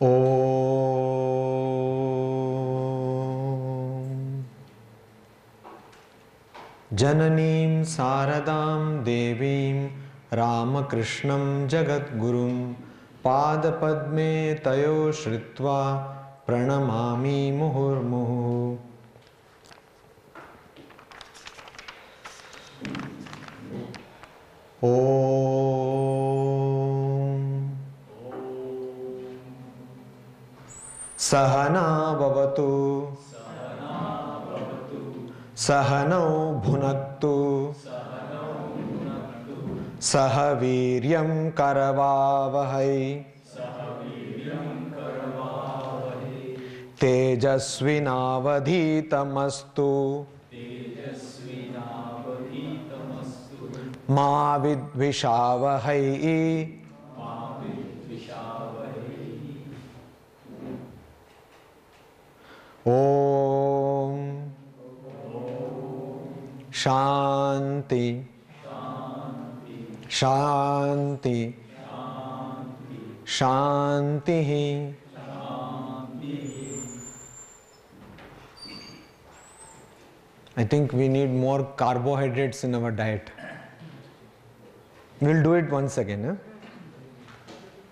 Om Jananim Saradam Devim Ramakrishnam Jagadgurum Padapadme Tayo Shritva Pranamami Muhurmuhu. Om Sahana Bhavatu Sahanau Bhunaktu Sahaviryam Karavavahai Tejasvinavadhitamastu Ma vidvishavahai. Om Shanti Shanti Shanti. I think we need more carbohydrates in our diet. We'll do it once again.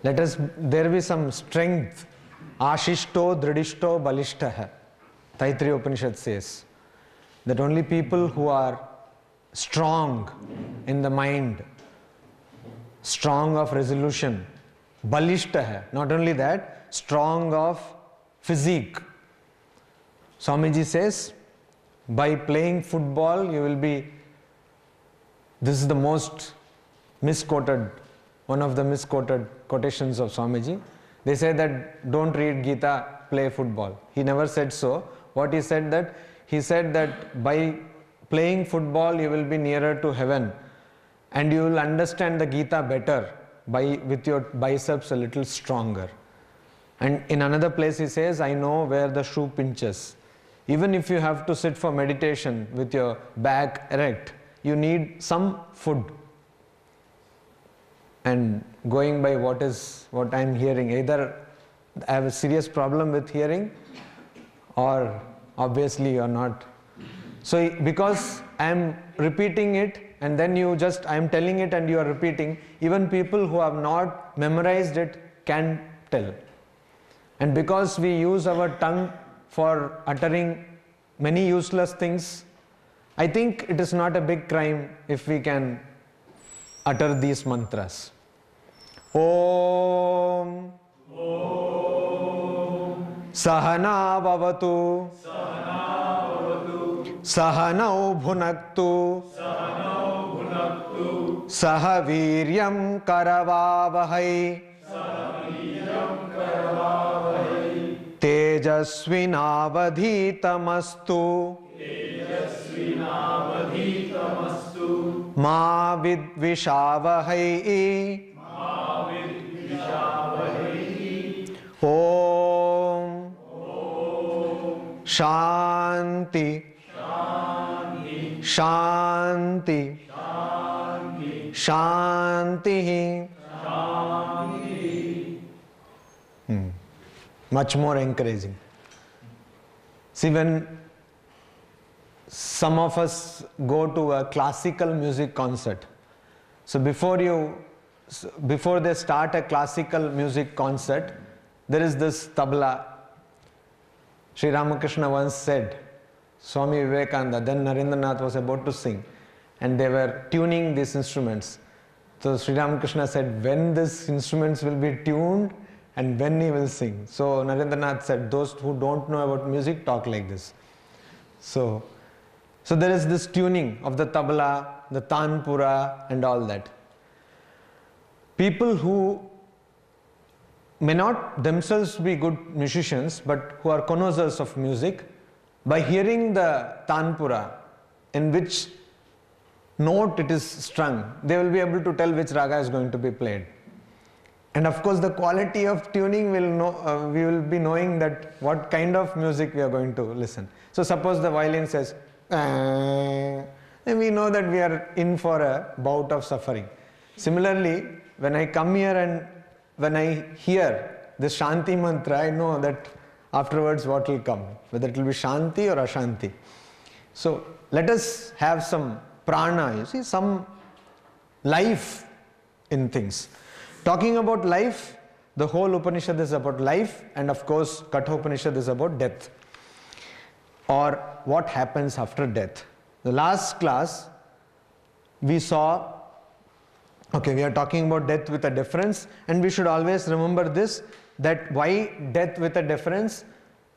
Eh? There be some strength. Ashishto dridishto balishtaha. Taittiriya Upanishad says that only people who are strong in the mind, strong of resolution, balishtaha, not only that, strong of physique. Swamiji says, by playing football, you will be, this is the most misquoted, one of the misquoted quotations of Swamiji. They say that don't read Gita, play football. He never said so. What he said that by playing football you will be nearer to heaven and you will understand the Gita better with your biceps a little stronger. And in another place he says, I know where the shoe pinches. Even if you have to sit for meditation with your back erect, you need some food. And going by what I am hearing, either I have a serious problem with hearing or obviously you are not. So because I am repeating it and then I am telling it and you are repeating, even people who have not memorized it can tell. And because we use our tongue for uttering many useless things, I think it is not a big crime if we can utter these mantras. Om Sahana Bhavatu Sahanau Bhunaktu Sahaviryam Karavavahai Tejasvinavadhitamastu Ma vidvishavahai. Om Shanti Shanti Shanti. Much more encouraging. See, when some of us go to a classical music concert, so before they start a classical music concert, there is this tabla. Sri Ramakrishna once said, Swami Vivekananda, then Narendranath was about to sing, and they were tuning these instruments. So Sri Ramakrishna said, when these instruments will be tuned and when he will sing. So Narendranath said, those who don't know about music talk like this. So there is this tuning of the tabla, the tanpura and all that. People who may not themselves be good musicians, but who are connoisseurs of music, by hearing the tanpura, in which note it is strung, they will be able to tell which raga is going to be played. And of course the quality of tuning we will be knowing that what kind of music we are going to listen. So suppose the violin says, then we know that we are in for a bout of suffering. Similarly, when I come here and when I hear this Shanti mantra, I know that afterwards what will come, whether it will be Shanti or Ashanti. So let us have some prana, you see, some life in things. Talking about life, the whole Upanishad is about life, and of course Katha Upanishad is about death, or what happens after death. The last class we saw, okay, we are talking about death with a difference, and we should always remember this, that why death with a difference?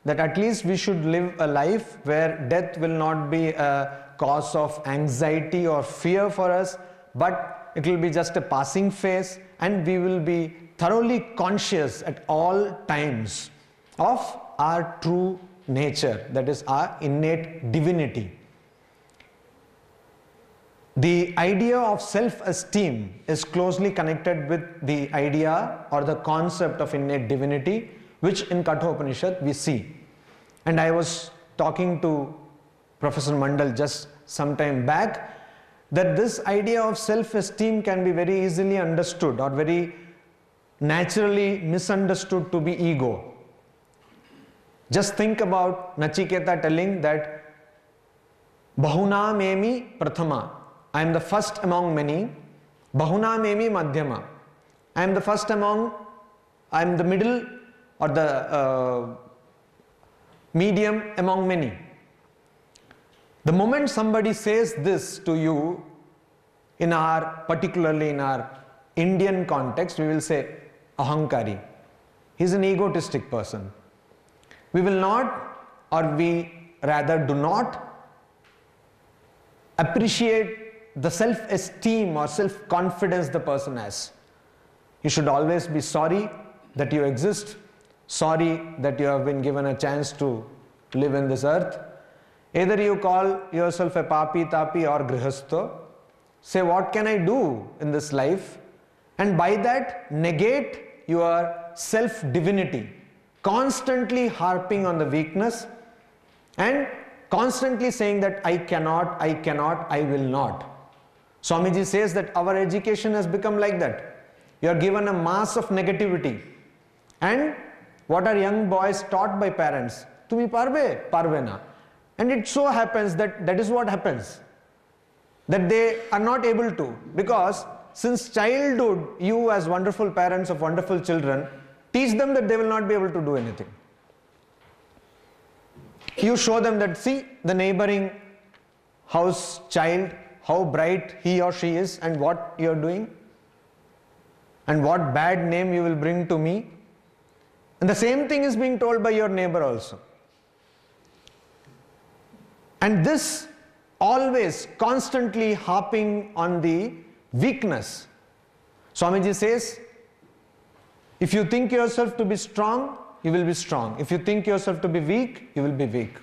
That at least we should live a life where death will not be a cause of anxiety or fear for us, but it will be just a passing phase, and we will be thoroughly conscious at all times of our true nature, that is our innate divinity. The idea of self-esteem is closely connected with the idea or the concept of innate divinity, which in Katha Upanishad we see. And I was talking to Professor Mandal just some time back, that this idea of self-esteem can be very easily understood or very naturally misunderstood to be ego. Just think about Nachiketa telling that Bahuna memi prathama, I am the first among many. Bahuna memi madhyama, I am the first among, I am the middle or the medium among many. The moment somebody says this to you, particularly in our Indian context, we will say ahankari. He is an egotistic person. We will not, or we rather do not appreciate the self-esteem or self-confidence the person has. You should always be sorry that you exist, sorry that you have been given a chance to live in this earth. Either you call yourself a papi, tapi or grihastha, say what can I do in this life, and by that negate your self-divinity, constantly harping on the weakness and constantly saying that I cannot, I will not. Swamiji says that our education has become like that. You are given a mass of negativity. And what are young boys taught by parents? Tumi parve, parve na. And it so happens that that is what happens. That they are not able to, because since childhood, you as wonderful parents of wonderful children, teach them that they will not be able to do anything. You show them that, see the neighboring house child, how bright he or she is and what you are doing and what bad name you will bring to me. And the same thing is being told by your neighbor also. And this always constantly harping on the weakness. Swamiji says, if you think yourself to be strong, you will be strong. If you think yourself to be weak, you will be weak.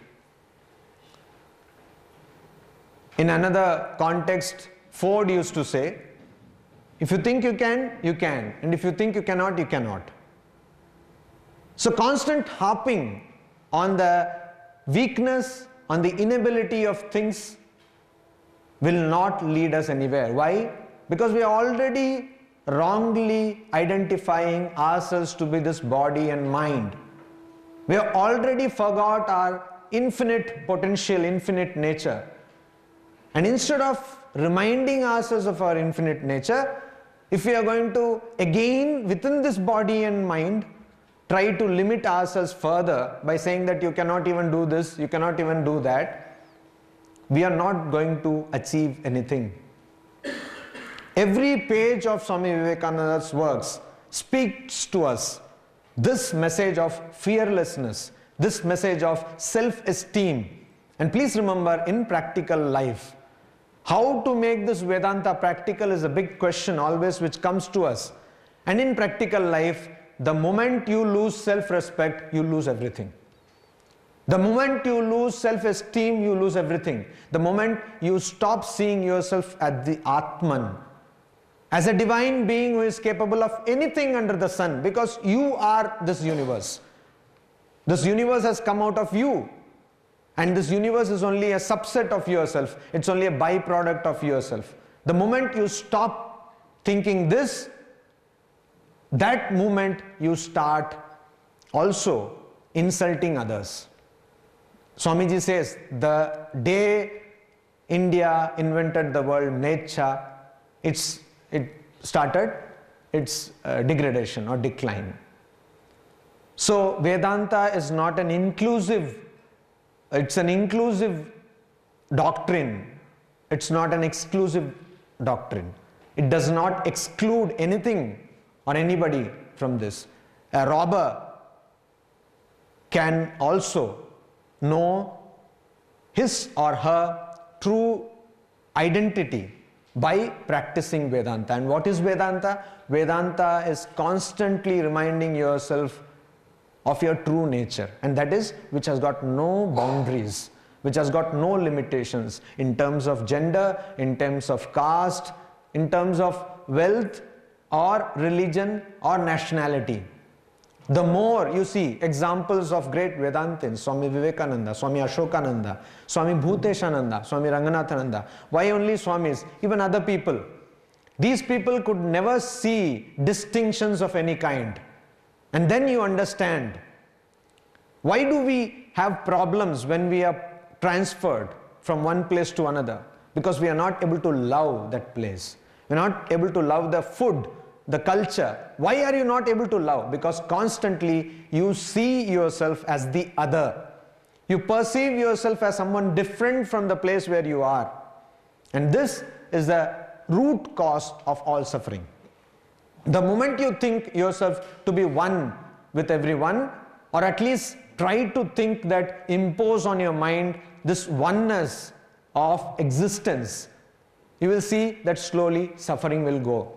In another context, Ford used to say, if you think you can, you can. And if you think you cannot, you cannot. So constant harping on the weakness, on the inability of things will not lead us anywhere. Why? Because we are already wrongly identifying ourselves to be this body and mind. We have already forgot our infinite potential, infinite nature. And instead of reminding ourselves of our infinite nature, if we are going to again within this body and mind try to limit ourselves further by saying that you cannot even do this, you cannot even do that, we are not going to achieve anything. Every page of Swami Vivekananda's works speaks to us this message of fearlessness, this message of self-esteem. And please remember, in practical life, how to make this Vedanta practical is a big question always which comes to us. And in practical life, the moment you lose self-respect, you lose everything. The moment you lose self-esteem, you lose everything. The moment you stop seeing yourself as the Atman, as a divine being who is capable of anything under the sun, because you are this universe. This universe has come out of you. And this universe is only a subset of yourself. It's only a byproduct of yourself. The moment you stop thinking this, that moment you start also insulting others. Swamiji says, the day India invented the word nature, it started its degradation or decline. So Vedanta is not an inclusive, it's an inclusive doctrine. It's not an exclusive doctrine. It does not exclude anything or anybody from this. A robber can also know his or her true identity by practicing Vedanta. And what is Vedanta? Vedanta is constantly reminding yourself of your true nature, and that is which has got no boundaries, which has got no limitations in terms of gender, in terms of caste, in terms of wealth or religion or nationality. The more you see examples of great Vedantins, Swami Vivekananda, Swami Ashokananda, Swami Bhuteshananda, Swami Ranganathananda, why only Swamis? Even other people. These people could never see distinctions of any kind. And then you understand, why do we have problems when we are transferred from one place to another? Because we are not able to love that place. We are not able to love the food, the culture. Why are you not able to love? Because constantly you see yourself as the other. You perceive yourself as someone different from the place where you are. And this is the root cause of all suffering. The moment you think yourself to be one with everyone, or at least try to think that, impose on your mind this oneness of existence, you will see that slowly suffering will go.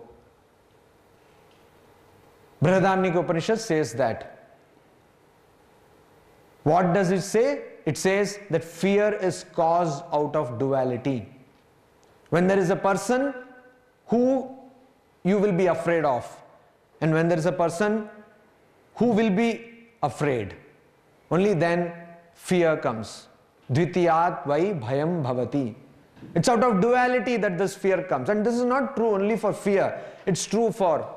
Brihadaranyaka Upanishad says that. What does it say? It says that fear is caused out of duality. When there is a person who you will be afraid of, and when there is a person who will be afraid, only then fear comes. Dvitiyat vai bhayam bhavati. It's out of duality that this fear comes. And this is not true only for fear. It's true for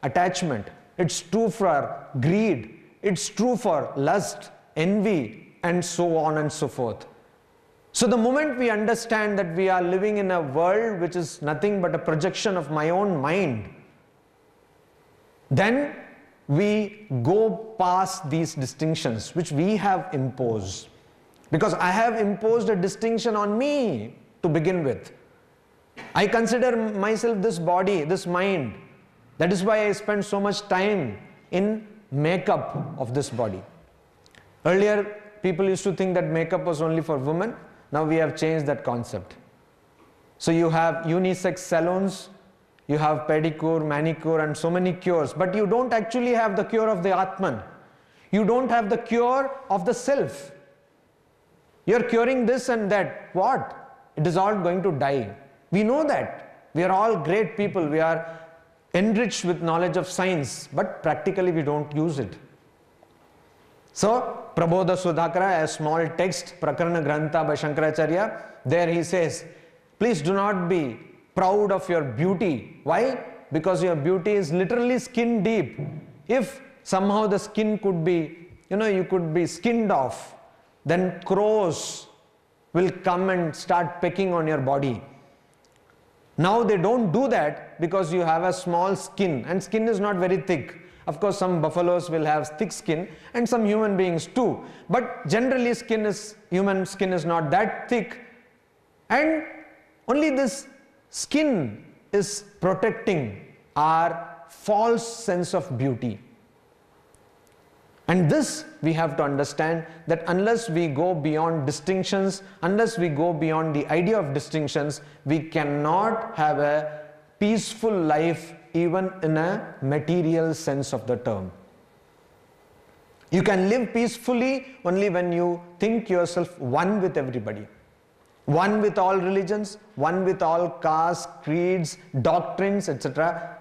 attachment. It's true for greed. It's true for lust, envy, and so on and so forth. So the moment we understand that we are living in a world which is nothing but a projection of my own mind, then we go past these distinctions which we have imposed. Because I have imposed a distinction on me to begin with. I consider myself this body, this mind. That is why I spend so much time in makeup of this body. Earlier, people used to think that makeup was only for women. Now we have changed that concept. So you have unisex salons, you have pedicure, manicure, and so many cures, but you don't actually have the cure of the Atman. You don't have the cure of the self. You're curing this and that. What? It is all going to die. We know that. We are all great people. We are enriched with knowledge of science, but practically we don't use it. So, Prabodha Sudhakara, a small text, Prakarana Grantha by Shankaracharya, there he says, please do not be proud of your beauty. Why? Because your beauty is literally skin deep. If somehow the skin could be, you could be skinned off, then crows will come and start pecking on your body. Now they don't do that because you have a small skin, and skin is not very thick. Of course, some buffaloes will have thick skin and some human beings too. But generally human skin is not that thick, and only this skin is protecting our false sense of beauty. And this we have to understand, that unless we go beyond distinctions, unless we go beyond the idea of distinctions, we cannot have a peaceful life even in a material sense of the term. You can live peacefully only when you think yourself one with everybody. One with all religions, one with all castes, creeds, doctrines, etc.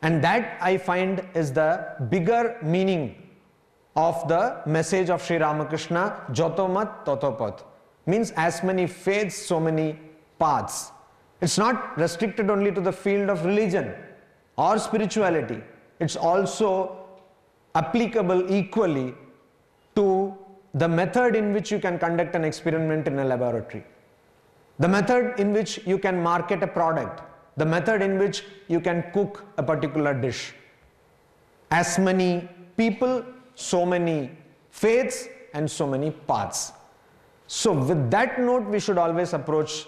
And that I find is the bigger meaning of the message of Sri Ramakrishna, Jotomat Totopat. Means as many faiths, so many paths. It's not restricted only to the field of religion or spirituality. It's also applicable equally to the method in which you can conduct an experiment in a laboratory, the method in which you can market a product, the method in which you can cook a particular dish. As many people, so many faiths and so many paths. So with that note, we should always approach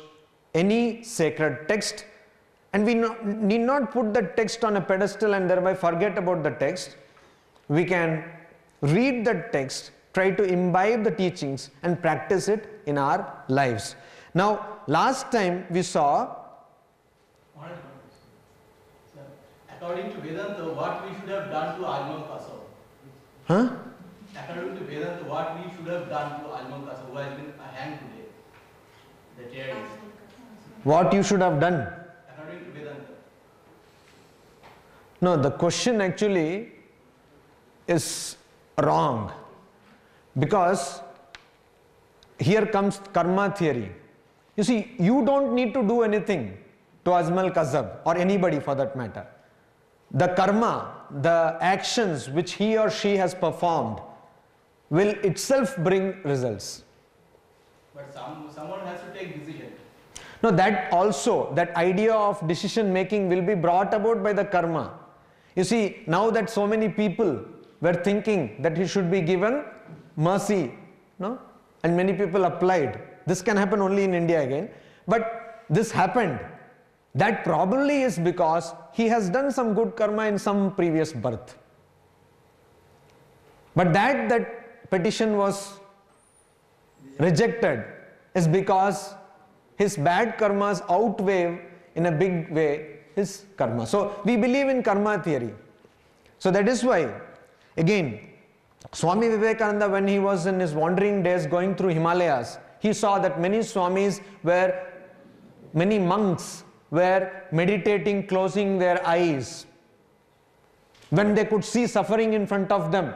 any sacred text, and we need not put the text on a pedestal and thereby forget about the text. We can read the text, try to imbibe the teachings and practice it in our lives. Now, last time we saw, according to Vedanta, what we should have done to Alman Kasa? huh? According to Vedanta, what we should have done to Alman Kasa, who has been hanged today? The chair is. What you should have done? According to Vedanta. No, the question actually is wrong, because here comes karma theory. You see, you don't need to do anything to Azmal Kazab or anybody for that matter. The karma, the actions which he or she has performed will itself bring results. But someone has to take decision. No, that also, that idea of decision making will be brought about by the karma. You see, now that so many people were thinking that he should be given mercy, no? And many people applied. This can happen only in India again. But this happened. That probably is because he has done some good karma in some previous birth. But that petition was rejected is because his bad karmas outweigh in a big way his karma. So we believe in karma theory. So that is why, again, Swami Vivekananda, when he was in his wandering days going through Himalayas, he saw that many monks were meditating, closing their eyes when they could see suffering in front of them.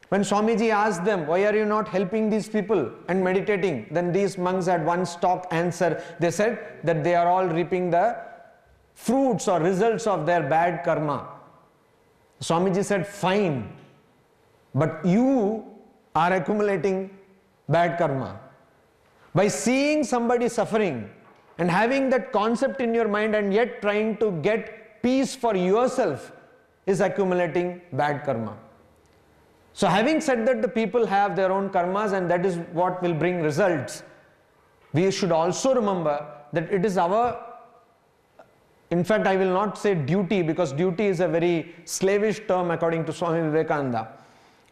When Swamiji asked them, why are you not helping these people and meditating? Then these monks had one stock answer. They said that they are all reaping the fruits or results of their bad karma. Swamiji said, fine, but you are accumulating bad karma. By seeing somebody suffering and having that concept in your mind and yet trying to get peace for yourself is accumulating bad karma. So having said that the people have their own karmas and that is what will bring results, we should also remember that it is our, in fact I will not say duty, because duty is a very slavish term according to Swami Vivekananda.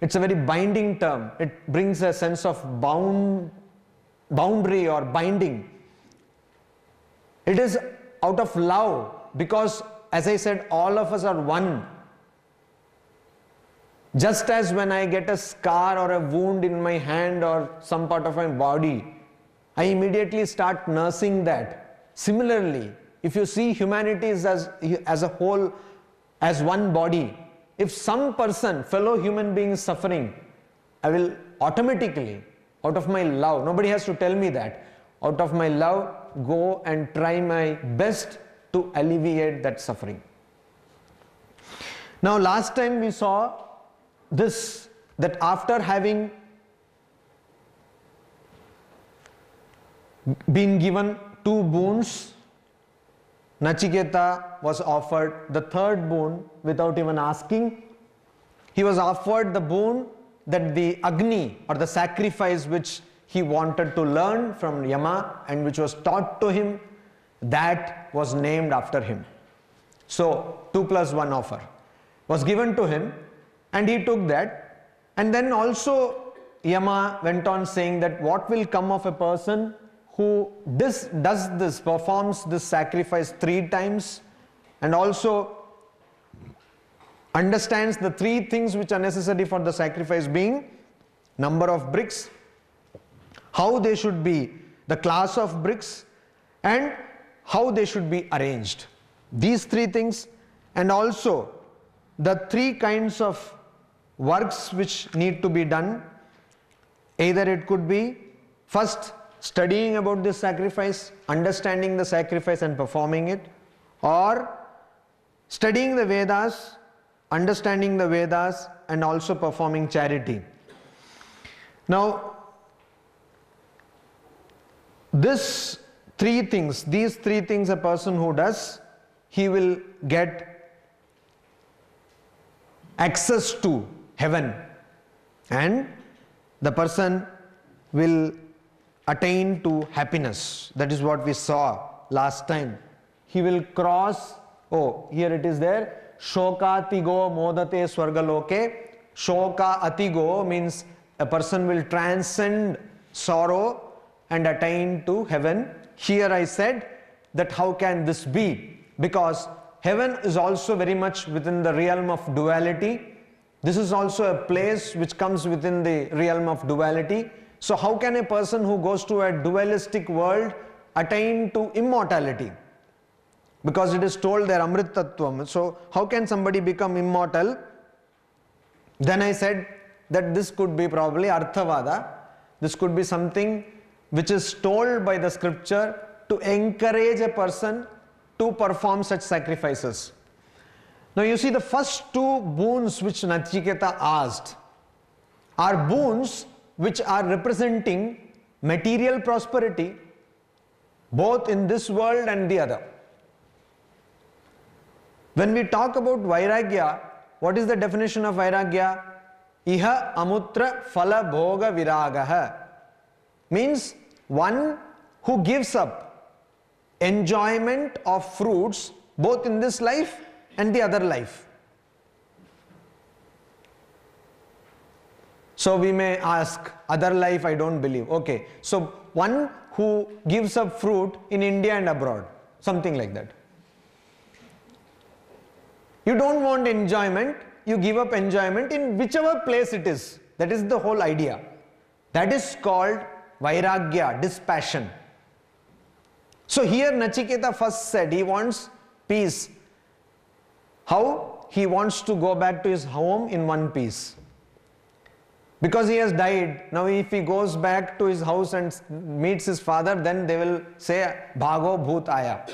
It's a very binding term. It brings a sense of boundary or binding. It is out of love, because as I said, all of us are one. Just as when I get a scar or a wound in my hand or some part of my body, I immediately start nursing that. Similarly, if you see humanity as a whole, as one body, if some person, fellow human being is suffering, I will automatically, out of my love, nobody has to tell me that, out of my love, go and try my best to alleviate that suffering. Now last time we saw this, that after having been given 2 boons, Nachiketa was offered the 3rd boon without even asking. He was offered the boon that the Agni or the sacrifice which he wanted to learn from Yama and which was taught to him, that was named after him. So 2+1 offer was given to him and he took that. And then also Yama went on saying that what will come of a person who does this, performs this sacrifice 3 times and also understands the 3 things which are necessary for the sacrifice, being number of bricks, how they should be, the class of bricks, and how they should be arranged. These 3 things, and also the 3 kinds of works which need to be done. Either it could be first studying about this sacrifice, understanding the sacrifice and performing it, or studying the Vedas understanding the Vedas, and also performing charity. Now, these three things a person who does, he will get access to heaven, and the person will attain to happiness. That is what we saw last time. He will cross, here it is there, Shokatigo modate swargaloke. Shoka atigo means a person will transcend sorrow and attain to heaven. Here I said that how can this be? Because heaven is also very much within the realm of duality. This is also a place which comes within the realm of duality. So how can a person who goes to a dualistic world attain to immortality? Because it is told there Amrit Tattvam. So how can somebody become immortal? Then I said that this could be probably Arthavada. This could be something which is told by the scripture to encourage a person to perform such sacrifices. Now you see, the first two boons which Nachiketa asked are boons which are representing material prosperity both in this world and the other. When we talk about Vairagya, what is the definition of Vairagya? Iha amutra phala bhoga viragaha. Means one who gives up enjoyment of fruits both in this life and the other life. So we may ask, other life I don't believe. Okay, so one who gives up fruit in India and abroad, something like that. You don't want enjoyment, you give up enjoyment in whichever place it is. That is the whole idea. That is called Vairagya, dispassion. So here Nachiketa first said he wants peace. How? He wants to go back to his home in one piece. Because he has died, now if he goes back to his house and meets his father, then they will say, Bhago Bhut Aya.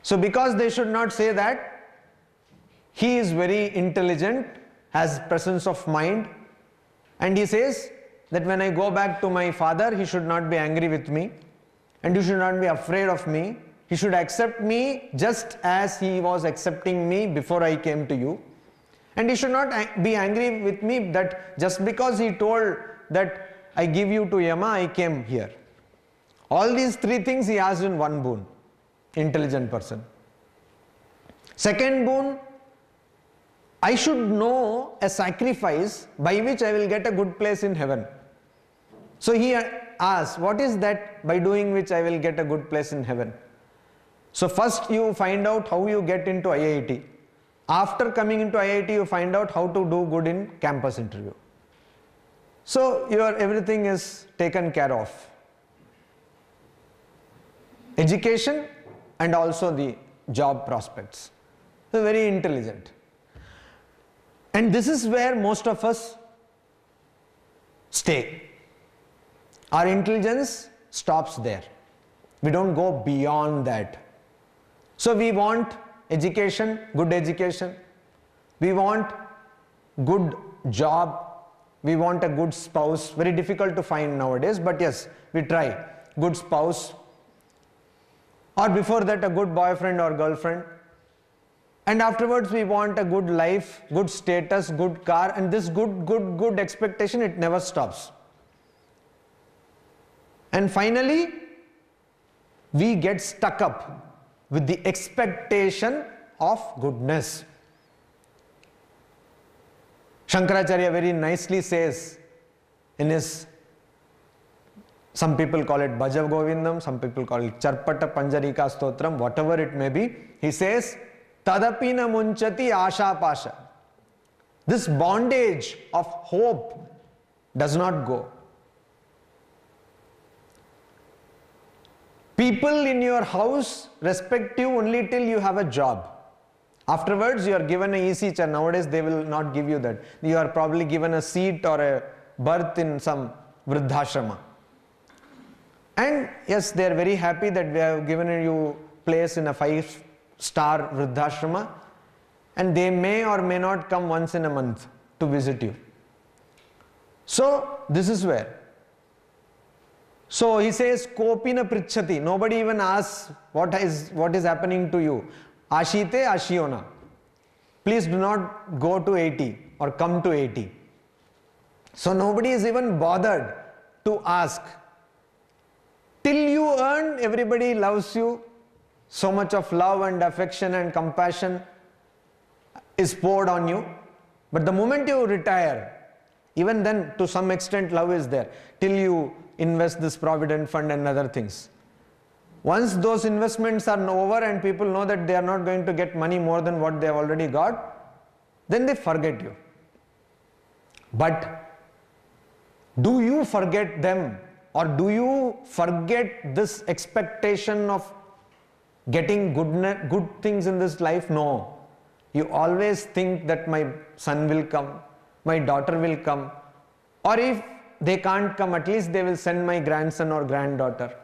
So because they should not say that, he is very intelligent, has presence of mind, and he says that when I go back to my father, he should not be angry with me, and you should not be afraid of me. He should accept me just as he was accepting me before I came to you. And he should not be angry with me that just because he told that I give you to Yama, I came here. All these three things he asked in one boon. Intelligent person. Second boon, I should know a sacrifice by which I will get a good place in heaven. So he asked, what is that by doing which I will get a good place in heaven? So first you find out how you get into IIT. After coming into IIT, you find out how to do good in campus interview. So everything is taken care of. Education and also the job prospects. So very intelligent. And this is where most of us stay. Our intelligence stops there. We don't go beyond that. So we want education, good education. We want good job. We want a good spouse. Very difficult to find nowadays, but yes, we try. Good spouse. Or before that, a good boyfriend or girlfriend. And afterwards, we want a good life, good status, good car, and this good expectation, it never stops. And finally, we get stuck up with the expectation of goodness. Shankaracharya very nicely says in his, some people call it Bhaja Govindam, some people call it Charpata Panjarika Stotram, whatever it may be, he says, Tadapina munchati asha pasha. This bondage of hope does not go. People in your house respect you only till you have a job. Afterwards, you are given an easy chair. Nowadays, they will not give you that. You are probably given a seat or a berth in some vruddhashrama. And yes, they are very happy that we have given you place in a 5-star vruddhashrama. and they may or may not come once in a month to visit you. So this is where. So he says, Kopina Prichati. Nobody even asks what is happening to you. Ashite Ashiona. Please do not go to 80 or come to 80. So nobody is even bothered to ask. Till you earn, everybody loves you. So much of love and affection and compassion is poured on you. But the moment you retire, even then to some extent love is there. Till you invest this provident fund and other things. Once those investments are over and people know that they are not going to get money more than what they have already got, then they forget you. But do you forget them, or do you forget this expectation of getting good things in this life? No. You always think that my son will come, my daughter will come, or if they can't come, at least they will send my grandson or granddaughter.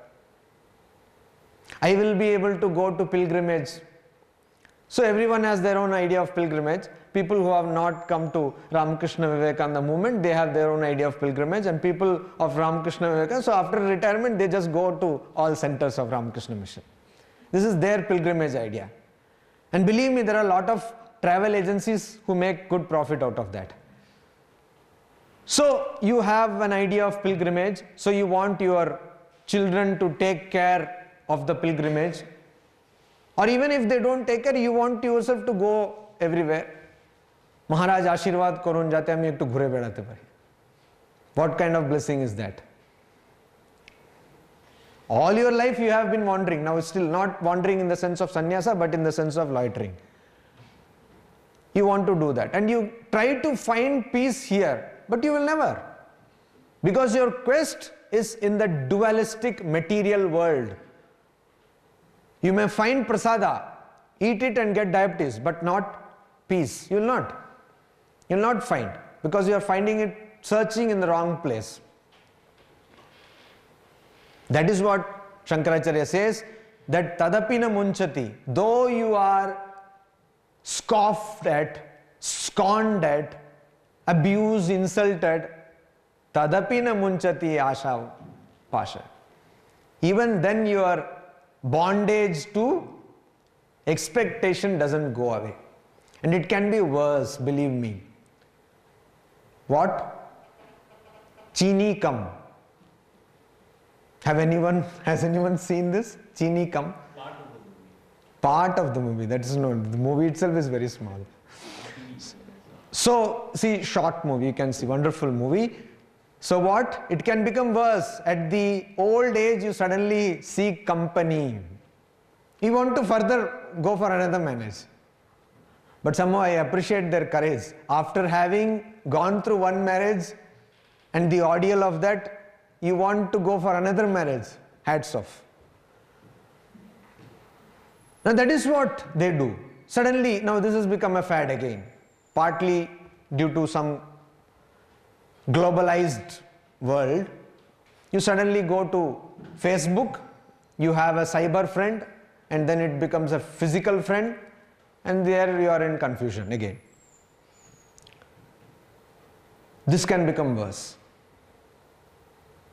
I will be able to go to pilgrimage. So everyone has their own idea of pilgrimage. People who have not come to Ramakrishna Vivekananda movement, they have their own idea of pilgrimage, and people of Ramakrishna Vivekananda, so after retirement they just go to all centers of Ramakrishna mission. This is their pilgrimage idea. And believe me, there are a lot of travel agencies who make good profit out of that. So you have an idea of pilgrimage, so you want your children to take care of the pilgrimage, or even if they don't take care, you want yourself to go everywhere. Maharaj Ashirwad korun jate ami ekটু ঘুরে বেড়াতে পারি. What kind of blessing is that? All your life you have been wandering. Now still not wandering in the sense of sannyasa, but in the sense of loitering. You want to do that, and you try to find peace here, but you will never, because your quest is in the dualistic material world. You may find prasada, eat it and get diabetes, but not peace. You will not find, because you are finding it, searching in the wrong place. That is what Shankaracharya says, that tadapina munchati, though you are scoffed at, scorned at, abused, insulted, tadapina munchati asha pasha. Even then your bondage to expectation doesn't go away. And it can be worse, believe me. What? Chini Kam. Has anyone seen this? Chini Kam? Part of the movie. That is not, the movie itself is very small. So, see, short movie, you can see, wonderful movie. So what? It can become worse. At the old age, you suddenly seek company. You want to further go for another marriage. But somehow I appreciate their courage. After having gone through one marriage and the ordeal of that, you want to go for another marriage. Hats off. Now that is what they do. Suddenly, now this has become a fad again. Partly due to some globalized world. You suddenly go to Facebook, you have a cyber friend, and then it becomes a physical friend, and there you are in confusion again. This can become worse.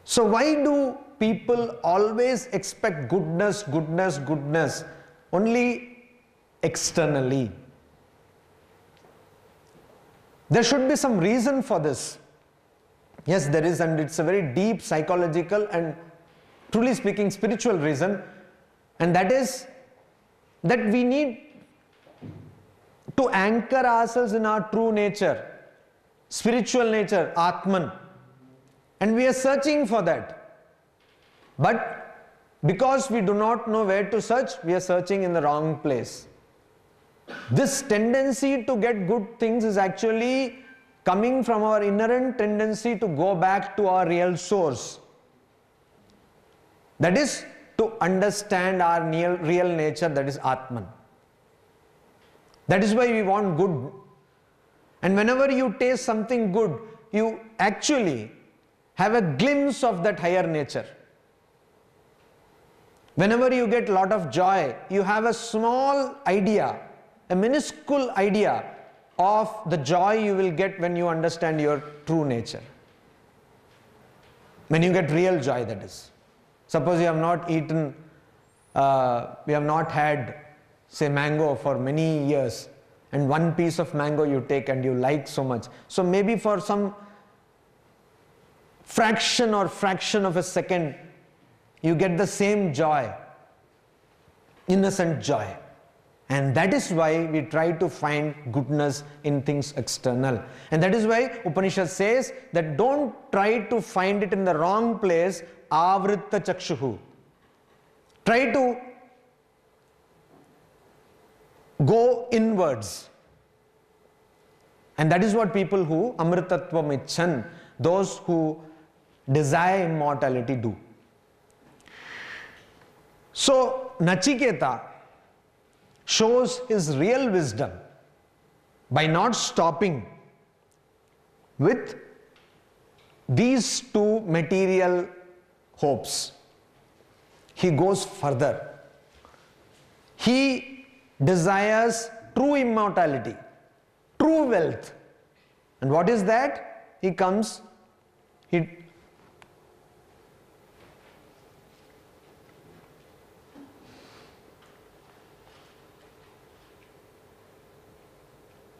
So why do people always expect goodness only externally? There should be some reason for this. Yes, there is, and it's a very deep psychological and, truly speaking, spiritual reason, and that is that we need to anchor ourselves in our true nature, spiritual nature, Atman, and we are searching for that. But because we do not know where to search, we are searching in the wrong place. This tendency to get good things is actually coming from our inherent tendency to go back to our real source. That is to understand our real nature, that is Atman. That is why we want good. And whenever you taste something good, you actually have a glimpse of that higher nature. Whenever you get a lot of joy, you have a small idea a minuscule idea of the joy you will get when you understand your true nature. When you get real joy, that is. Suppose you have not eaten, you have not had, say, mango for many years, and one piece of mango you take and you like so much. So maybe for some fraction of a second, you get the same joy, innocent joy. And that is why we try to find goodness in things external. And that is why Upanishad says that don't try to find it in the wrong place, avritta chakshuhu. Try to go inwards. And that is what people who amritatvam icchan, those who desire immortality, do. So Nachiketa shows his real wisdom by not stopping with these two material hopes. He goes further. He desires true immortality, true wealth. And what is that?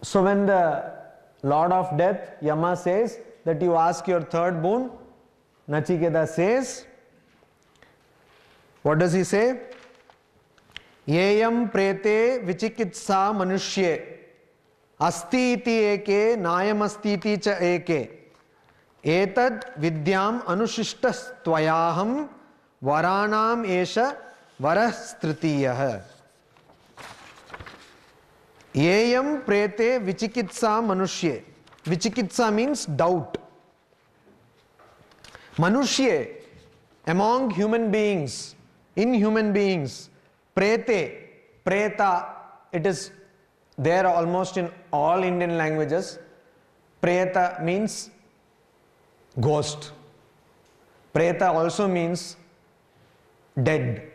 So when the Lord of Death, Yama, says that you ask your third boon, Nachiketa says, what does he say? Yeyam prete vichikitsa manushye asti iti eke nayam asti iti cha eke etad vidyam anushishtas tvayaham varanam esha varastritiyah. Yeyam prete vichikitsa manushye. Vichikitsa means doubt. Manushye, among human beings, in human beings, prete, preta, it is there almost in all Indian languages. Preta means ghost. Preta also means dead.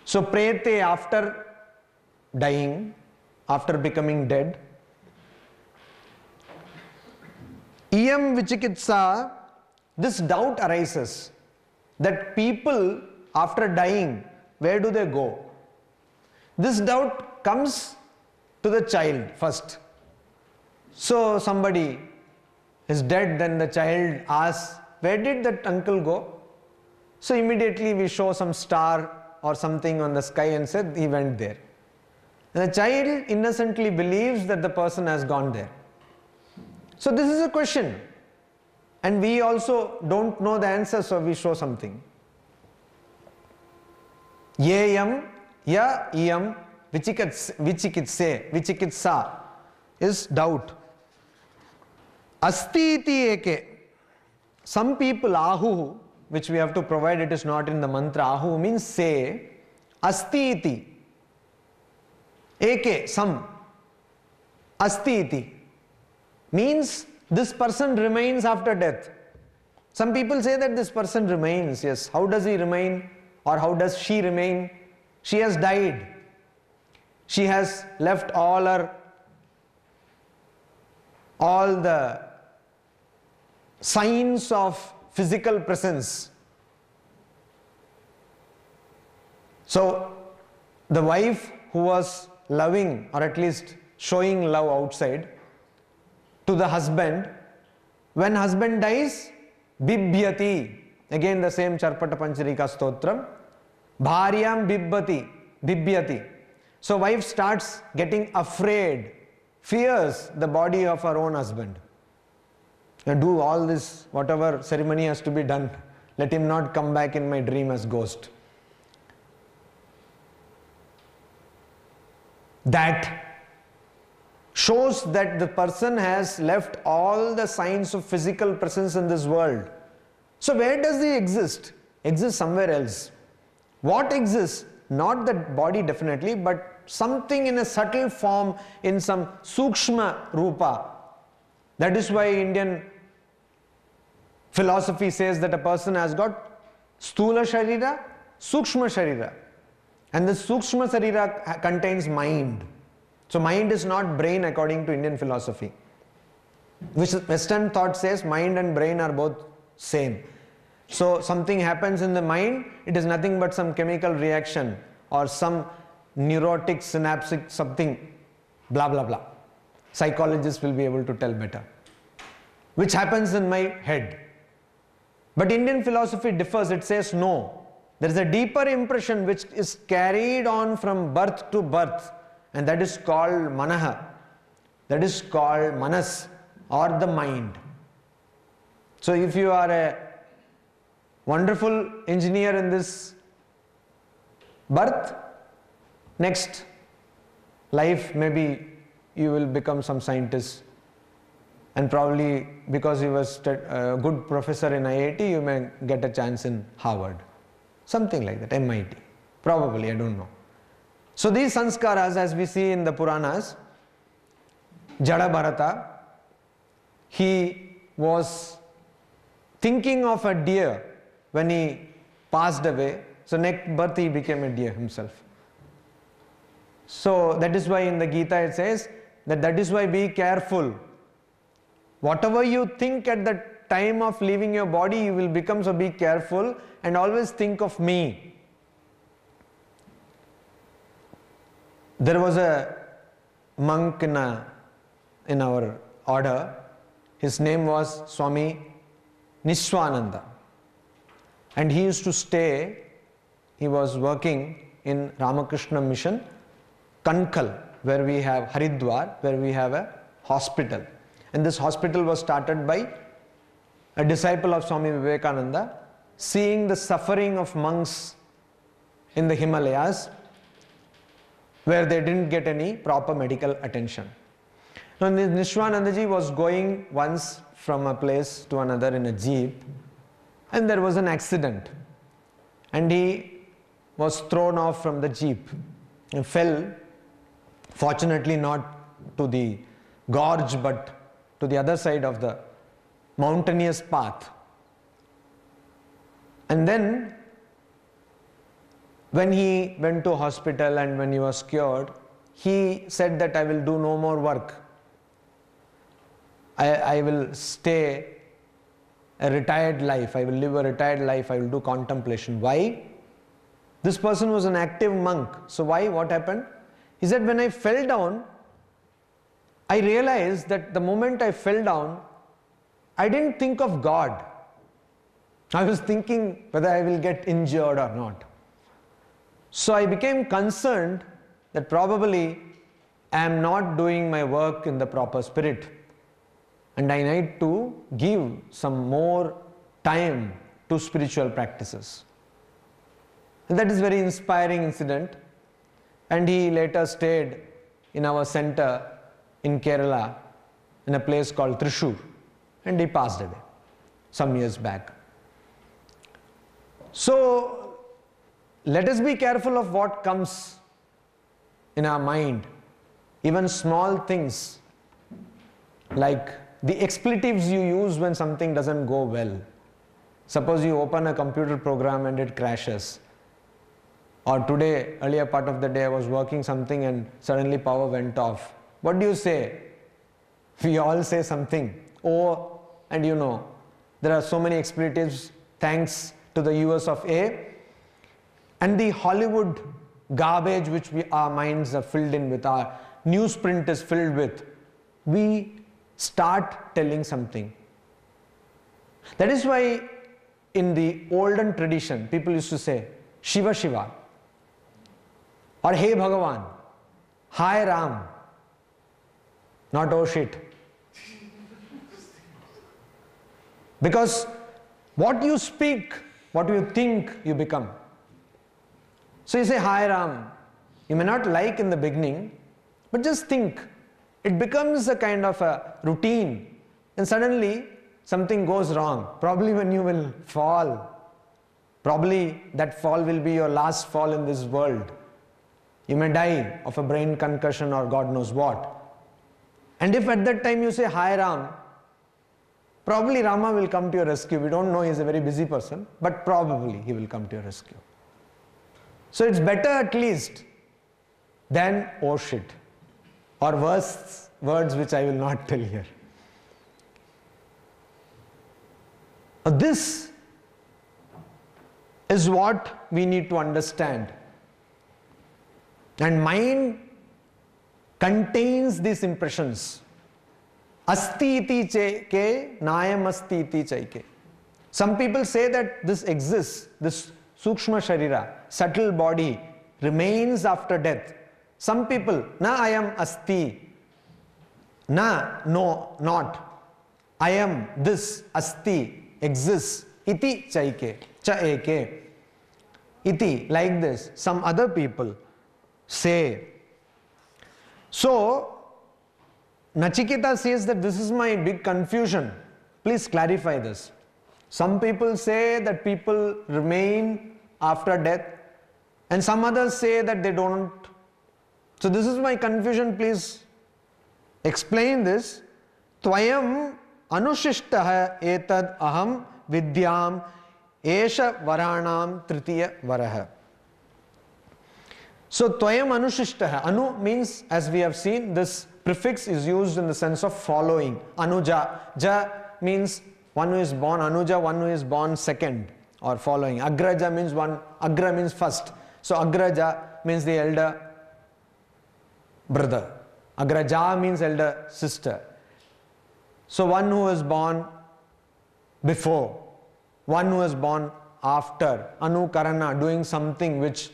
So prete, after dying, after becoming dead. Iyam vichikitsa, this doubt arises that people after dying, where do they go? This doubt comes to the child first. So somebody is dead, then the child asks, where did that uncle go? So immediately we show some star or something on the sky and said he went there. And the child innocently believes that the person has gone there. So this is a question. And we also don't know the answer, so we show something. Yeyam, ya, iyam, vichikitsa is doubt. Asti iti eke. Some people, ahu, which we have to provide, it is not in the mantra. Ahu means say. Asti iti. Eke, some. Asti iti means this person remains after death. Some people say that this person remains. Yes, how does he remain? Or how does she remain? She has died. She has left all the signs of physical presence. So the wife who was loving, or at least showing love outside to the husband, when husband dies, bibhyati, again the same Charpata Pancharika Stotram, bharyam bibhyati. So wife starts getting afraid, fears the body of her own husband. And do all this, whatever ceremony has to be done, let him not come back in my dream as ghost. That shows that the person has left all the signs of physical presence in this world. So where does he exist? Exists somewhere else. What exists? Not the body definitely, but something in a subtle form, in some sukshma rupa. That is why Indian philosophy says that a person has got stula sharira, sukshma sharira. And the sukshma sharira contains mind. So mind is not brain according to Indian philosophy. Which Western thought says mind and brain are both same. So something happens in the mind, it is nothing but some chemical reaction or some neurotic synaptic something, blah blah blah. Psychologists will be able to tell better. Which happens in my head. But Indian philosophy differs, it says no. There is a deeper impression which is carried on from birth to birth, and that is called manaha. That is called manas, or the mind. So if you are a wonderful engineer in this birth, next life maybe you will become some scientist, and probably because you was a good professor in IIT, you may get a chance in Harvard. Something like that, MIT. Probably, I don't know. So these sanskaras, as we see in the Puranas, Jada Bharata, he was thinking of a deer when he passed away. So next birth he became a deer himself. So that is why in the Gita it says that is why be careful. Whatever you think at the time of leaving your body, you will become, so be careful and always think of me. There was a monk in our order. His name was Swami Nishwananda. And he used to stay, he was working in Ramakrishna mission, Kankal, where we have Haridwar, where we have a hospital. And this hospital was started by a disciple of Swami Vivekananda, seeing the suffering of monks in the Himalayas, where they didn't get any proper medical attention. Now Nishwanandaji was going once from a place to another in a jeep, and there was an accident, and he was thrown off from the jeep and fell, fortunately not to the gorge but to the other side of the mountainous path. And then when he went to hospital and when he was cured, he said that I will do no more work. I will stay a retired life. I will live a retired life. I will do contemplation. Why? This person was an active monk. So why? What happened? He said, when I fell down, I realized that the moment I fell down, I didn't think of God. I was thinking whether I will get injured or not. So I became concerned that probably I am not doing my work in the proper spirit, and I need to give some more time to spiritual practices. And that is very inspiring incident. And he later stayed in our center in Kerala, in a place called Thrissur, and he passed away some years back. So let us be careful of what comes in our mind. Even small things like the expletives you use when something doesn't go well. Suppose you open a computer program and it crashes. Or today, earlier part of the day, I was working something and suddenly power went off. What do you say? We all say something. Oh, and you know, there are so many expletives thanks to the US of A. And the Hollywood garbage which our minds are filled in with, our newsprint is filled with, we start telling something. That is why in the olden tradition, people used to say, Shiva Shiva, or Hey Bhagavan, Hi Ram, not oh shit. Because what you speak, what you think, you become. So you say Hi Ram, you may not like in the beginning, but just think. It becomes a kind of a routine, and suddenly something goes wrong. Probably when you will fall, probably that fall will be your last fall in this world. You may die of a brain concussion or God knows what. And if at that time you say Hi Ram, probably Rama will come to your rescue. We don't know, he is a very busy person, but probably he will come to your rescue. So it's better at least than oh shit. or worse words which I will not tell here. This is what we need to understand. And mind contains these impressions. Asti iti ke, nayam asti iti chaike. Some people say that this exists, this sukshma sharira, subtle body, remains after death. Some people, na ayam asti, na, no, not. I am this, asti, exists, iti chaike, cha eke. Iti, like this. Some other people say. So, Nachiketa says that this is my big confusion. Please clarify this. Some people say that people remain after death, and some others say that they don't. So this is my confusion. Please explain this. Tvayam anushishtaha etad aham vidyam esha varanam tritiya varaha. So tvayam anushishtaha. Anu means, as we have seen, this prefix is used in the sense of following. Anuja. Ja means one who is born. Anuja, one who is born second or following. Agraja means one. Agra means first. So Agraja means the elder brother. Agraja means elder sister. So one who is born before, one who is born after. Anukarana, doing something which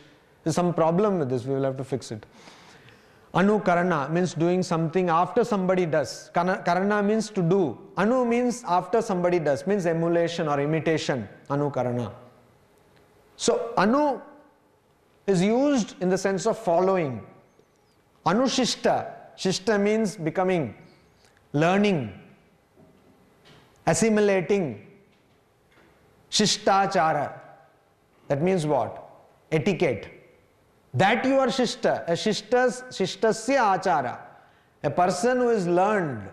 is some problem with this, we will have to fix it. Anukarana means doing something after somebody does. Karana means to do. Anu means after somebody does, means emulation or imitation. Anukarana. So Anu is used in the sense of following. Anushishta. Shishta means becoming, learning, assimilating. Shishtachara. That means what? Etiquette. That you are shishta. A shishtasya achara. A person who is learned,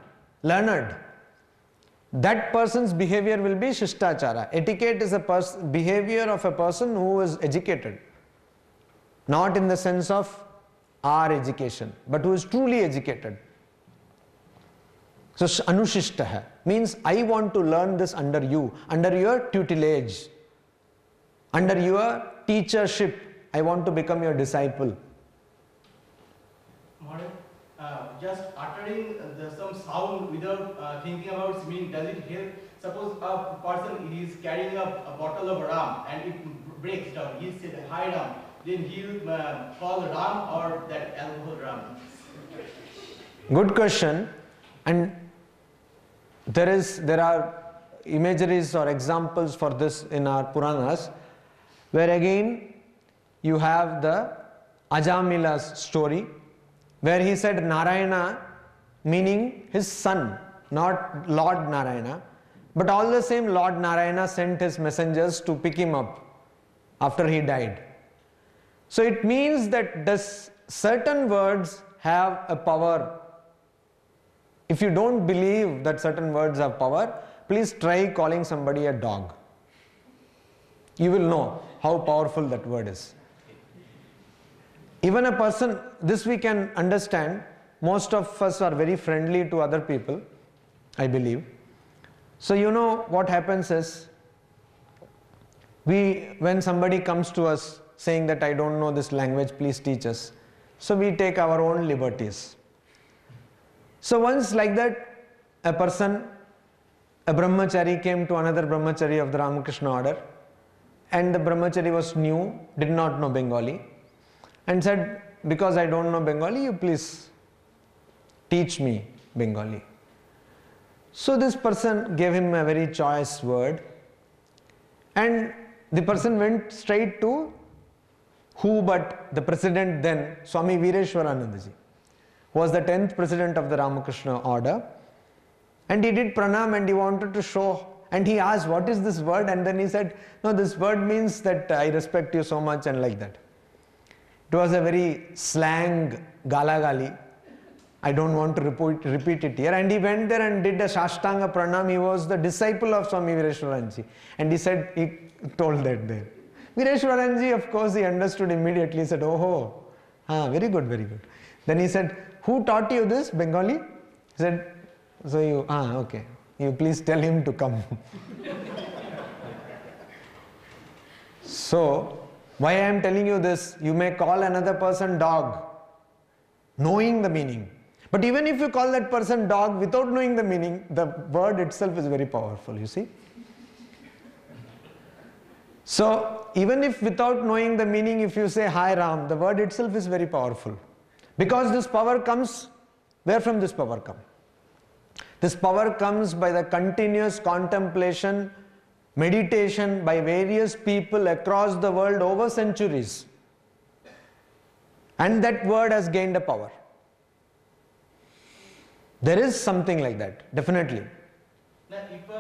that person's behavior will be shishtachara. Etiquette is a behavior of a person who is educated. Not in the sense of our education, but who is truly educated. So anushishtaha means I want to learn this under you, under your tutelage, under your teachership. I want to become your disciple. Just uttering some sound without thinking about its meaning, does it help? Suppose a person is carrying a bottle of rum and it breaks down. He said, "Hi rum." Then he'll call rum or that alcohol rum. Good question. And there are imageries or examples for this in our Puranas, where again you have the Ajamila's story, where he said Narayana, meaning his son, not Lord Narayana, but all the same Lord Narayana sent his messengers to pick him up after he died. So it means that does certain words have a power. If you don't believe that certain words have power, please try calling somebody a dog. You will know how powerful that word is. Even a person, this we can understand, most of us are very friendly to other people, I believe. So you know what happens is, when somebody comes to us saying that I don't know this language, please teach us. So we take our own liberties. So once like that, a brahmachari came to another brahmachari of the Ramakrishna order, and the brahmachari was new, did not know Bengali, and said, because I don't know Bengali, you please teach me Bengali. So this person gave him a very choice word, and the person went straight to who but the president then, Swami Vireshwaranandaji, who was the 10th president of the Ramakrishna order, and he did pranam and he wanted to show, and he asked, what is this word? And then he said, no, this word means that I respect you so much, and like that. It was a very slang gala-gali. I don't want to repeat it here. And he went there and did a Shashtanga pranam. He was the disciple of Swami Vireshwaranji. And he told that there. Vireshwaranji, of course, he understood immediately. He said, oh, very good, very good. Then he said, Who taught you this? Bengali? He said, so you, okay. You please tell him to come. So, why I am telling you this? You may call another person dog, knowing the meaning. But even if you call that person dog without knowing the meaning, the word itself is very powerful, you see. So, even if without knowing the meaning, if you say Hi Ram, the word itself is very powerful. Because this power comes, where from this power come? This power comes by the continuous contemplation, meditation by various people across the world over centuries. And that word has gained a power. There is something like that, definitely. Now, if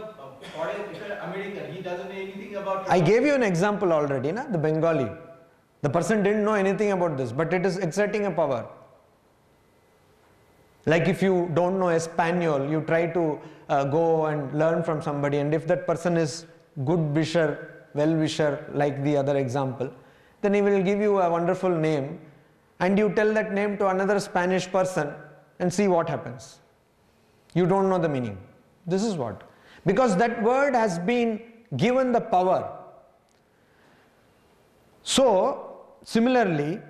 an American, he doesn't know anything about... I gave you an example already, the Bengali. The person didn't know anything about this, but it is exerting a power. Like if you don't know Espanol, you try to go and learn from somebody, and if that person is good wisher, well-wisher, like the other example, then he will give you a wonderful name, and you tell that name to another Spanish person and see what happens. You don't know the meaning. This is what. Because that word has been given the power. So, similarly,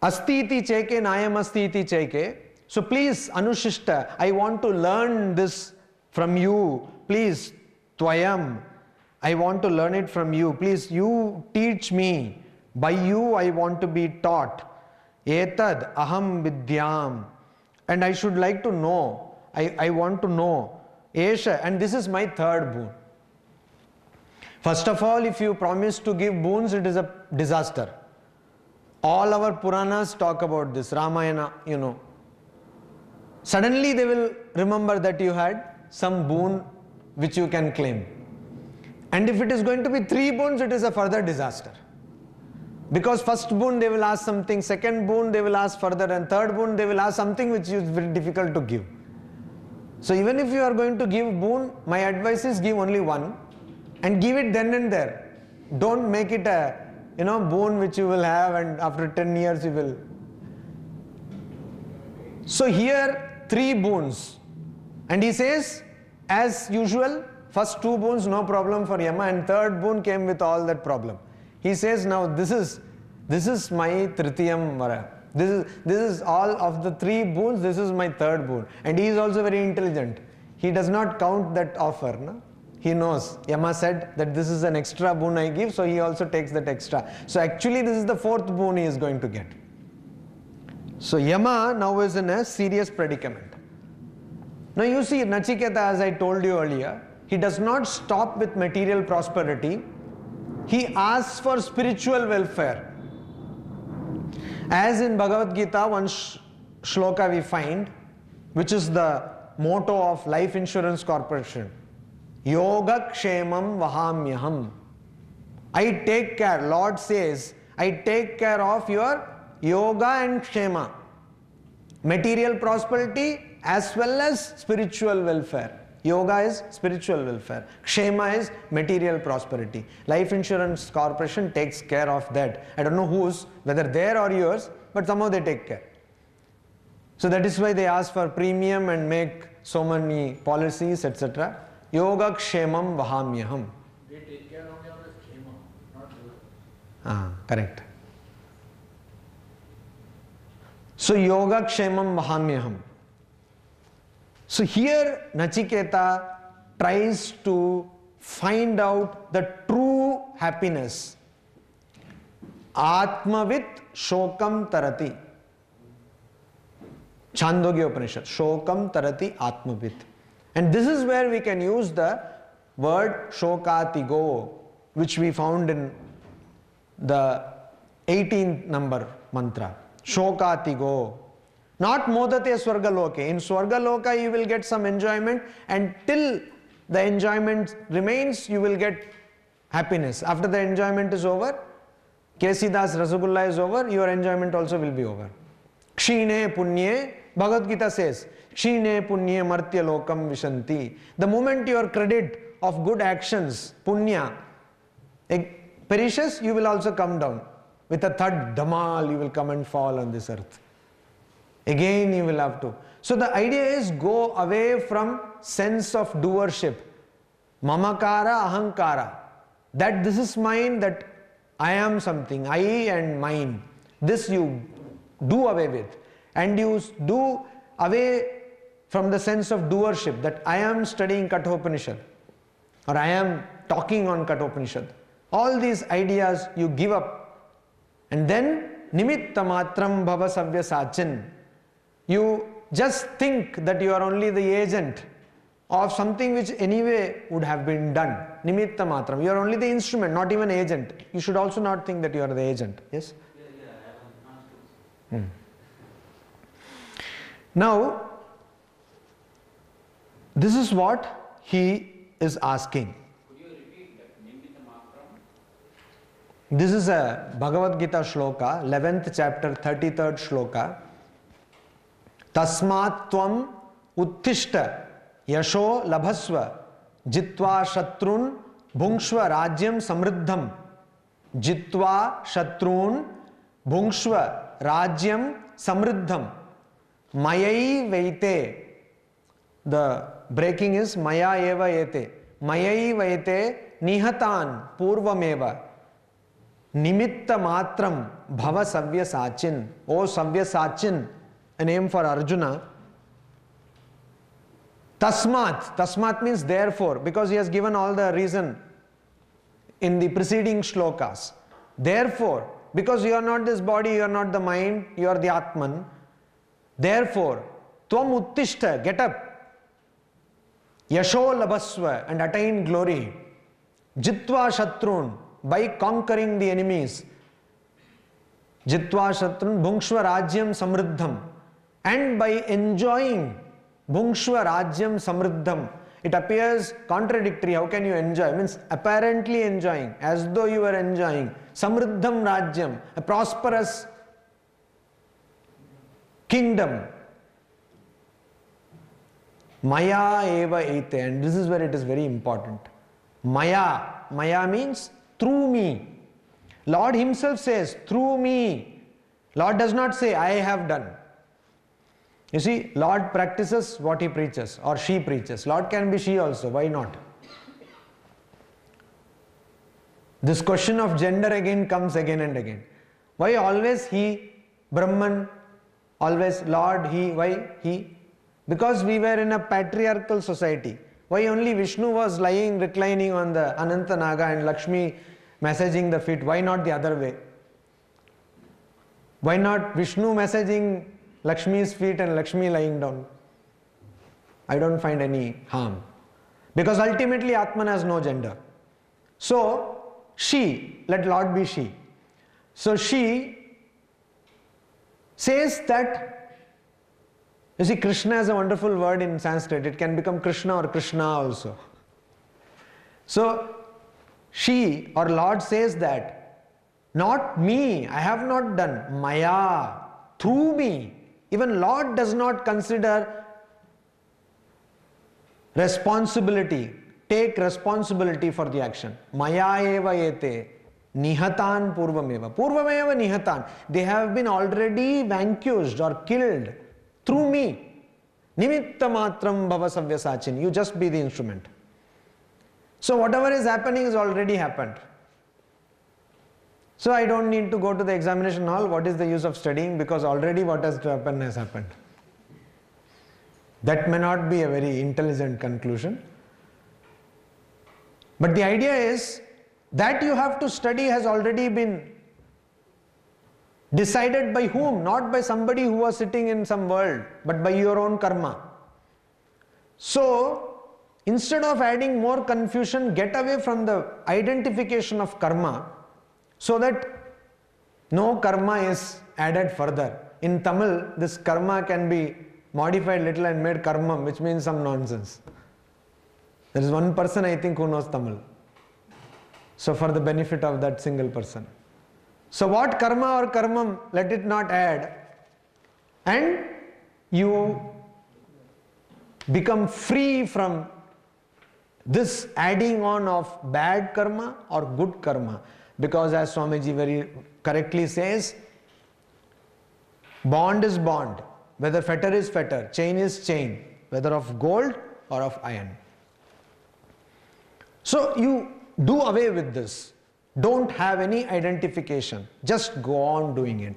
Asti iti cheke, Nayam asti iti cheke. So please, Anushishta, I want to learn this from you. Please, Tvayam, I want to learn it from you. Please, you teach me. By you, I want to be taught. Etad aham vidyam. And I should like to know. I want to know. Esha, and this is my third boon. First of all, if you promise to give boons, it is a disaster. All our Puranas talk about this, Ramayana, Suddenly they will remember that you had some boon which you can claim. And if it is going to be 3 boons, it is a further disaster. Because first boon they will ask something, second boon they will ask further, and third boon they will ask something which is very difficult to give. So even if you are going to give boon, my advice is give only one and give it then and there. Don't make it a boon which you will have and after 10 years you will. So here 3 boons, and he says as usual first 2 boons no problem for Yama, and third boon came with all that problem. He says now this is my Tritiyam Vara. This is all of the 3 boons, this is my third boon. And he is also very intelligent. He does not count that offer. No? He knows. Yama said that this is an extra boon I give, so he also takes that extra. So actually this is the 4th boon he is going to get. So Yama now is in a serious predicament. Now you see, Nachiketa, as I told you earlier, he does not stop with material prosperity. He asks for spiritual welfare. As in Bhagavad Gita, one shloka we find, which is the motto of Life Insurance Corporation. Yoga kshemam vahamyaham. I take care, Lord says, I take care of your yoga and kshema. Material prosperity as well as spiritual welfare. Yoga is spiritual welfare. Kshema is material prosperity. Life Insurance Corporation takes care of that. I don't know whose, whether their or yours, but somehow they take care. So that is why they ask for premium and make so many policies, etc. Yoga kshemam vahamyaham. They take care of your kshema, not yoga. Correct. So yoga kshemam vahamyaham. So here Nachiketa tries to find out the true happiness. Atmavit shokam tarati. Chandogya Upanishad. Shokam tarati atmavit. And this is where we can use the word shokatigo, which we found in the 18th number mantra. Shokatigo. Not modate swargaloke. In swargaloka you will get some enjoyment, and till the enjoyment remains you will get happiness. After the enjoyment is over, Kesidas Rasagulla is over, your enjoyment also will be over. Kshine punye, Bhagavad Gita says, Kshine punye martya lokam vishanti. The moment your credit of good actions, punya, perishes, you will also come down. With a thud, dhamal, you will come and fall on this earth. Again you will have to. So the idea is go away from sense of doership. Mamakara, ahankara. That this is mine, that I am something, I and mine. This you do away with. And you do away from the sense of doership, that I am studying Katha Upanishad or I am talking on Katha Upanishad. All these ideas you give up. And then nimitta matram bhava savya sachin. You just think that you are only the agent of something which anyway would have been done. Nimitta matram. You are only the instrument, not even agent. You should also not think that you are the agent. Yes? Now, this is what he is asking. Could you repeat that nimitta matram? This is a Bhagavad Gita shloka, 11th chapter, 33rd shloka. Tasmat tvam uttishta yasho labhasva jitva shatrun bhungshva rajyam samriddham. Jitva shatrun bhungshva rajyam samriddham. Mayai vaite. The breaking is maya eva ete. Mayai vaite nihatan purvameva. Nimitta matram bhava savya sachin. O savya sachin, a name for Arjuna. Tasmat. Tasmat means therefore, because he has given all the reason in the preceding shlokas. Therefore, because you are not this body, you are not the mind, you are the Atman. Therefore, tvam uttishta, get up. Yasho labhasva, and attain glory. Jitva shatrun, by conquering the enemies. Jitva shatrun bhungshva rajyam samriddham, and by enjoying bhungshva rajyam samriddham. It appears contradictory. How can you enjoy? It means apparently enjoying, as though you are enjoying. Samriddham rajyam, a prosperous kingdom. Maya eva ete, and this is where it is very important. Maya. Maya means through me. Lord himself says, through me. Lord does not say, I have done. You see, Lord practices what he preaches, or she preaches. Lord can be she also, why not? This question of gender again comes again and again. Why always he, Brahman, always Lord, he, why he? Because we were in a patriarchal society. Why only Vishnu was lying, reclining on the Ananta Naga and Lakshmi massaging the feet? Why not the other way? Why not Vishnu massaging Lakshmi's feet and Lakshmi lying down? I don't find any harm. Because ultimately Atman has no gender. So, she, let Lord be she. So she says that, you see, Krishna is a wonderful word in Sanskrit. It can become Krishna or Krishna also. So, she or Lord says that, not me, I have not done, Maya, through me. Even Lord does not consider responsibility, take responsibility for the action. Maya eva ete, nihatan purvameva. Purvameva nihatan. They have been already vanquished or killed through me. Nimitta matram bhava savya sachin. You just be the instrument. So whatever is happening is already happened. So I don't need to go to the examination hall. What is the use of studying? Because already what has to happen has happened. That may not be a very intelligent conclusion. But the idea is that you have to study has already been decided by whom? Not by somebody who was sitting in some world, but by your own karma. So, instead of adding more confusion, get away from the identification of karma so that no karma is added further. In Tamil, this karma can be modified little and made karmam, which means some nonsense. There is one person I think who knows Tamil. So for the benefit of that single person. So what karma or karmam, let it not add, and you become free from this adding on of bad karma or good karma. Because as Swamiji very correctly says, bond is bond. whether fetter is fetter, chain is chain, whether of gold or of iron. So you do away with this. Don't have any identification. Just go on doing it.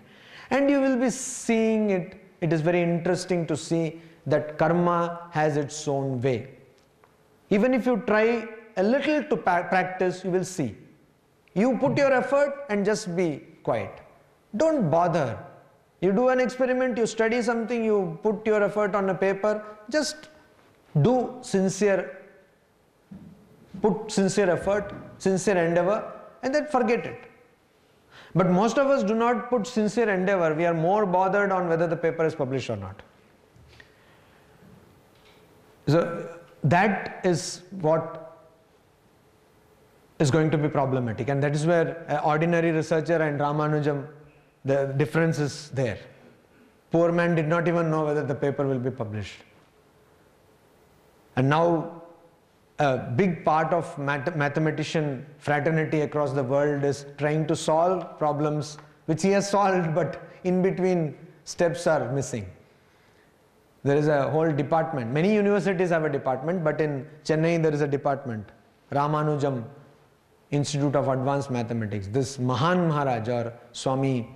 And you will be seeing it. It is very interesting to see that karma has its own way. Even if you try a little to practice, you will see. You put your effort and just be quiet. Don't bother. You do an experiment, you study something, you put your effort on a paper, just do put sincere effort, sincere endeavor, and then forget it. But most of us do not put sincere endeavor. We are more bothered on whether the paper is published or not. So that is what is going to be problematic, and that is where an ordinary researcher and Ramanujam, the difference is there. Poor man did not even know whether the paper will be published. And now a big part of mathematician fraternity across the world is trying to solve problems which he has solved, but in between steps are missing. There is a whole department. Many universities have a department, but in Chennai there is a department, Ramanujam Institute of Advanced Mathematics. This Mahan Maharaj or Swami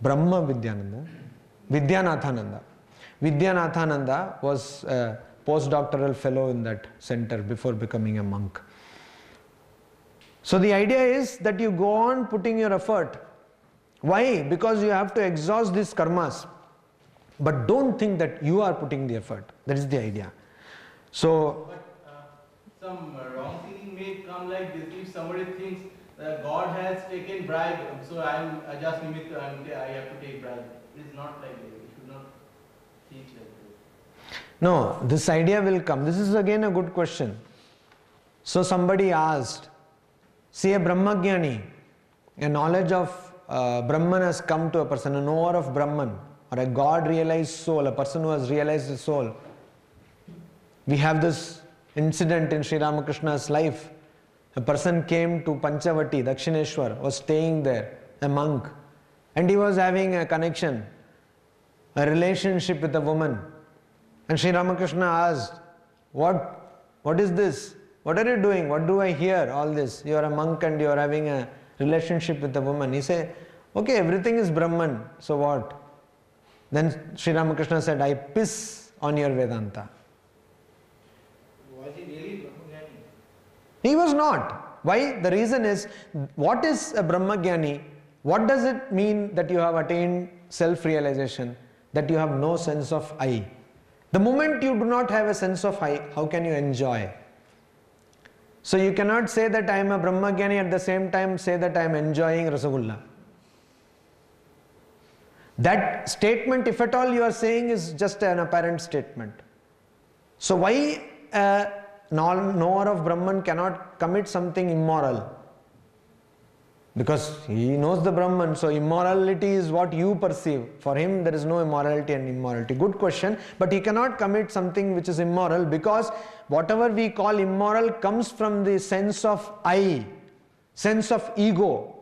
Vidyanathananda was a postdoctoral fellow in that center before becoming a monk. So the idea is that you go on putting your effort. Why? Because you have to exhaust these karmas. But don't think that you are putting the effort. That is the idea. So, some wrong thinking may come like this. If somebody thinks that God has taken bribe, so I am just nimitta, I have to take bribe. It is not like that. You should not teach like this. No, this idea will come. This is again a good question. So somebody asked, see a Brahmagyani, a knowledge of Brahman has come to a person, a knower of Brahman, or a God realized soul, a person who has realized the soul. We have this incident in Sri Ramakrishna's life. A person came to Panchavati, Dakshineshwar, was staying there, a monk, and he was having a connection, a relationship with a woman. And Sri Ramakrishna asked, what is this? What are you doing? What do I hear? All this. You are a monk and you are having a relationship with a woman. He said, okay, everything is Brahman, so what? Then Sri Ramakrishna said, I piss on your Vedanta. Was he really Brahmagyani? He was not. Why? The reason is, what is a Brahmagyani? What does it mean that you have attained self-realization? That you have no sense of I. The moment you do not have a sense of I, how can you enjoy? So you cannot say that I am a Brahmagyani at the same time say that I am enjoying Rasagulla. That statement, if at all you are saying, is just an apparent statement. So why a knower of Brahman cannot commit something immoral? Because he knows the Brahman, so immorality is what you perceive. For him there is no immorality and immorality. Good question, but he cannot commit something which is immoral, because whatever we call immoral comes from the sense of I, sense of ego.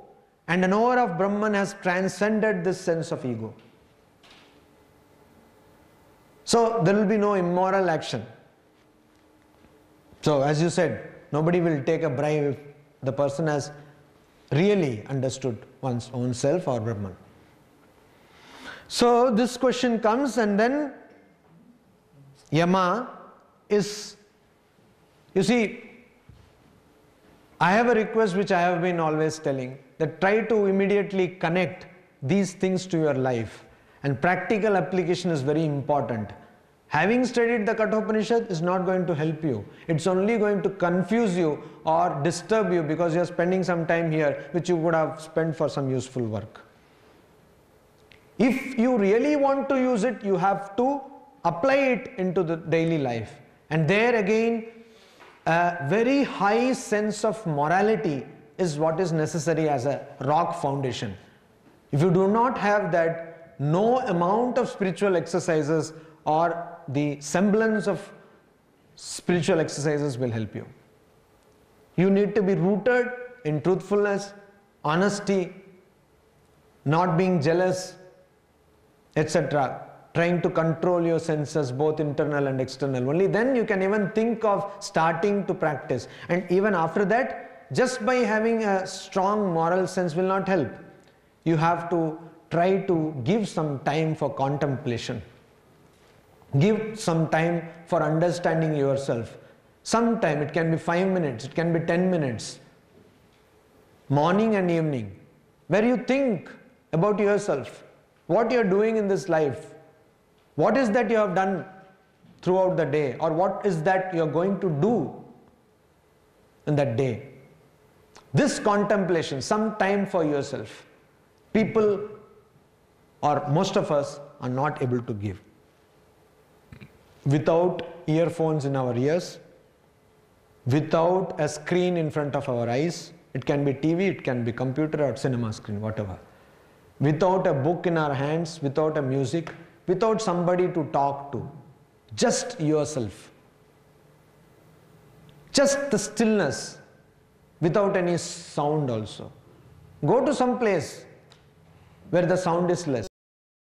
And a knower of Brahman has transcended this sense of ego. So there will be no immoral action. So as you said, nobody will take a bribe if the person has really understood one's own self or Brahman. So this question comes, and then Yama is, you see, I have a request which I have been always telling, that try to immediately connect these things to your life, and practical application is very important. Having studied the Katha Upanishad is not going to help you. It's only going to confuse you or disturb you, because you are spending some time here which you would have spent for some useful work. If you really want to use it, you have to apply it into the daily life. And there again, a very high sense of morality is what is necessary as a rock foundation. If you do not have that, no amount of spiritual exercises or the semblance of spiritual exercises will help you. You need to be rooted in truthfulness, honesty, not being jealous, etc. Trying to control your senses, both internal and external. Only then you can even think of starting to practice. And even after that, just by having a strong moral sense will not help. You have to try to give some time for contemplation. Give some time for understanding yourself. Some time, it can be 5 minutes, it can be 10 minutes. Morning and evening, where you think about yourself, what you are doing in this life. What is that you have done throughout the day, or what is that you are going to do in that day? This contemplation, some time for yourself, people or most of us are not able to give. Without earphones in our ears, without a screen in front of our eyes, it can be TV, it can be computer or cinema screen, whatever. Without a book in our hands, without a music, without somebody to talk to, just yourself. Just the stillness, without any sound also. Go to some place where the sound is less.